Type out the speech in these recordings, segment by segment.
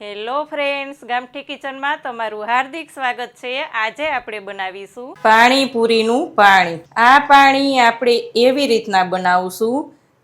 Hello friends, ગામઠી કિચનમાં તમારું હાર્દિક સ્વાગત છે। આજે આપણે બનાવીશું પાણીપુરીનું પાણી। આ પાણી આપણે એવી રીતના બનાવશું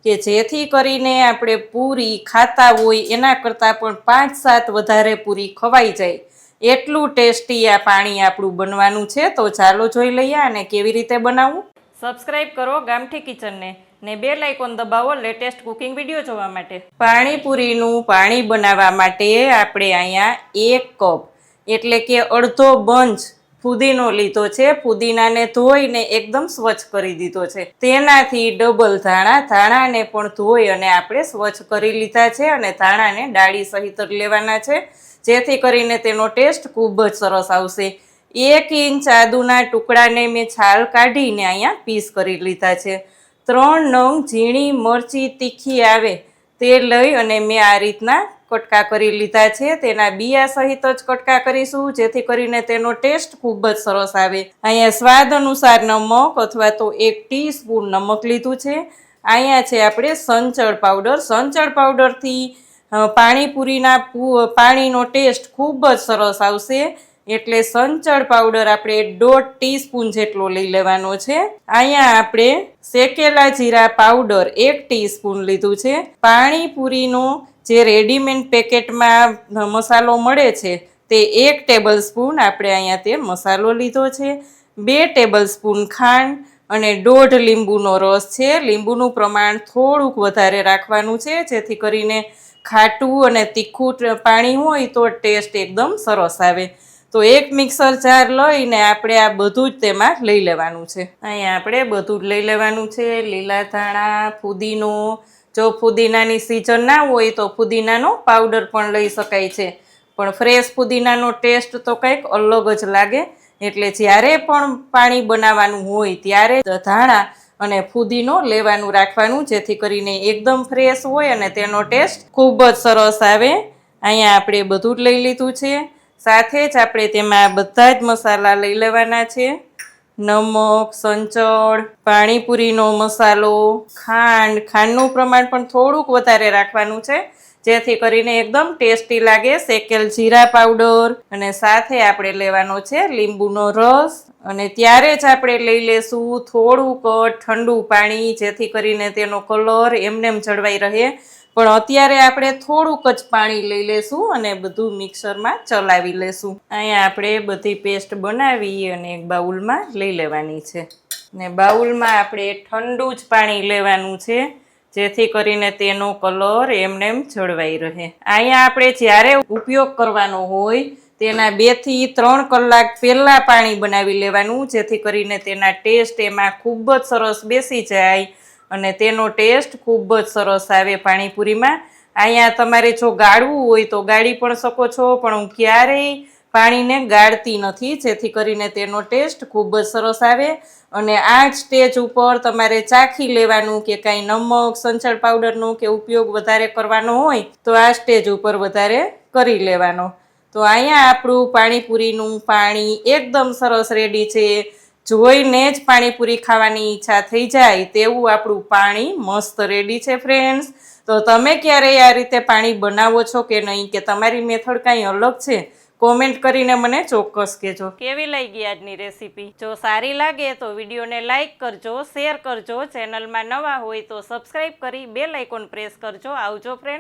કે જેથી કરીને આપણે પૂરી ખાતા હોય એના કરતાં પણ 5-7 વધારે પૂરી ખવાઈ જાય એટલું ટેસ્ટી આ પાણી આપણું બનવાનું છે। તો ચાલો જોઈ લઈએ આને કેવી રીતે બનાવવું। સબસ્ક્રાઈબ કરો ગામઠી કિચનને ને બેલ આઇકોન દબાવો લેટેસ્ટ કુકિંગ વિડીયો જોવા માટે। પાણીપુરીનું પાણી બનાવવા માટે આપણે અહીંયા 1 કપ એટલે કે અડધો બંચ ફુદીનો લીધો છે। ફુદીનાને ધોઈને એકદમ સ્વચ્છ કરી દીધો છે। તેનાથી ડબલ ધાણાને પણ ધોઈ અને આપણે સ્વચ્છ કરી લીધા છે અને ધાણાને ડાળી સહિત જ લેવાના છે જેથી કરીને તેનો ટેસ્ટ ખૂબ જ સરસ આવશે। 1 ઇંચ આદુના ટુકડાને મેં છાલ કાઢીને અહીંયા પીસ કરી લીધા છે। 3 નંગ ઝીણી મરચી તીખી આવે તે લઈ અને મેં આ રીતના કટકા કરી લીધા છે। તેના બિયા સહિત જ કટકા કરીશું જેથી કરીને તેનો ટેસ્ટ ખૂબ જ સરસ આવે। અહીંયા સ્વાદ અનુસાર નમક અથવા તો 1 ટીસ્પૂન નમક લીધું છે। અહીંયા છે આપણે સંચળ પાવડર। સંચળ પાવડરથી પાણીપુરીના પાણીનો ટેસ્ટ ખૂબ જ સરસ આવશે એટલે સંચળ પાવડર આપણે 1/2 ટીસ્પૂન જેટલો લઈ લેવાનો છે। અહીંયા આપણે શેકેલા જીરા પાવડર 1 ટીસ્પૂન લીધું છે। પાણીપુરીનો જે રેડીમેડ પેકેટમાં મસાલો મળે છે તે 1 ટેબલ સ્પૂન આપણે અહીંયા તે મસાલો લીધો છે। 2 ટેબલ સ્પૂન ખાંડ અને 1/2 લીંબુનો રસ છે। લીંબુનું પ્રમાણ થોડુંક વધારે રાખવાનું છે જેથી કરીને ખાટું અને તીખું પાણી હોય તો ટેસ્ટ એકદમ સરસ આવે। તો 1 મિક્સર જાર લઈને આપણે આ બધું જ તેમાં લઈ લેવાનું છે। અહીંયા આપણે બધું જ લઈ લેવાનું છે। લીલા ધાણા, ફુદીનો, જો ફુદીનાની સિઝન ના હોય તો ફુદીનાનો પાવડર પણ લઈ શકાય છે પણ ફ્રેશ ફુદીનાનો ટેસ્ટ તો કંઈક અલગ જ લાગે એટલે જ્યારે પણ પાણી બનાવવાનું હોય ત્યારે ધાણા અને ફુદીનો લેવાનું રાખવાનું જેથી કરીને એકદમ ફ્રેશ હોય અને તેનો ટેસ્ટ ખૂબ જ સરસ આવે। અહીંયા આપણે બધું જ લઈ લીધું છે। સાથે જ આપણે તેમાં બધા જ મસાલા લઈ લેવાના છે। નમક, સંચળ, પાણીપુરીનો મસાલો, ખાંડનું પ્રમાણ પણ થોડુંક વધારે રાખવાનું છે જેથી કરીને એકદમ ટેસ્ટી લાગે। શેકેલ જીરા પાવડર અને સાથે આપણે લેવાનો છે લીંબુનો રસ અને ત્યારે જ આપણે લઈ લેશું થોડુંક ઠંડુ પાણી જેથી કરીને તેનો કલર એમનેમ જળવાઈ રહે પણ અત્યારે આપણે થોડુંક જ પાણી લઈ લેશું અને બધું મિક્સરમાં ચલાવી લેશું। અહીંયા આપણે બધી પેસ્ટ બનાવી અને એક બાઉલમાં લઈ લેવાની છે ને બાઉલમાં આપણે ઠંડુ જ પાણી લેવાનું છે જેથી કરીને તેનો કલર એમનેમ જળવાઈ રહે। અહીંયા આપણે જ્યારે ઉપયોગ કરવાનો હોય તેના 2 થી 3 કલાક પહેલાં પાણી બનાવી લેવાનું જેથી કરીને તેના ટેસ્ટ એમાં ખૂબ જ સરસ બેસી જાય અને તેનો ટેસ્ટ ખૂબ જ સરસ આવે પાણીપુરીમાં। અહીંયા તમારે જો ગાળવું હોય તો ગાળી પણ શકો છો પણ હું ક્યારેય પાણીને ગાળતી નથી જેથી કરીને તેનો ટેસ્ટ ખૂબ જ સરસ આવે અને આ જ સ્ટેજ ઉપર તમારે ચાખી લેવાનું કે કાંઈ નમક, સંચળ પાવડરનો કે ઉપયોગ વધારે કરવાનો હોય તો આ સ્ટેજ ઉપર વધારે કરી લેવાનો। તો અહીંયા આપણું પાણીપુરીનું પાણી એકદમ સરસ રેડી છે। જોઈને જ પાણીપુરી ખાવાની ઈચ્છા થઈ જાય તેવું આપણું પાણી મસ્ત રેડી છે ફ્રેન્ડ્સ। તો તમે ક્યારેય આ રીતે પાણી બનાવો છો કે નહીં કે તમારી મેથડ કાંઈ અલગ છે કોમેન્ટ કરીને મને ચોક્કસ કહેજો। કેવી લાગી આજની રેસીપી? જો સારી લાગે તો વિડીયોને લાઇક કરજો, શેર કરજો, ચેનલમાં નવા હોય તો સબસ્ક્રાઈબ કરી બેલ આઇકોન પ્રેસ કરજો। આવજો ફ્રેન્ડ।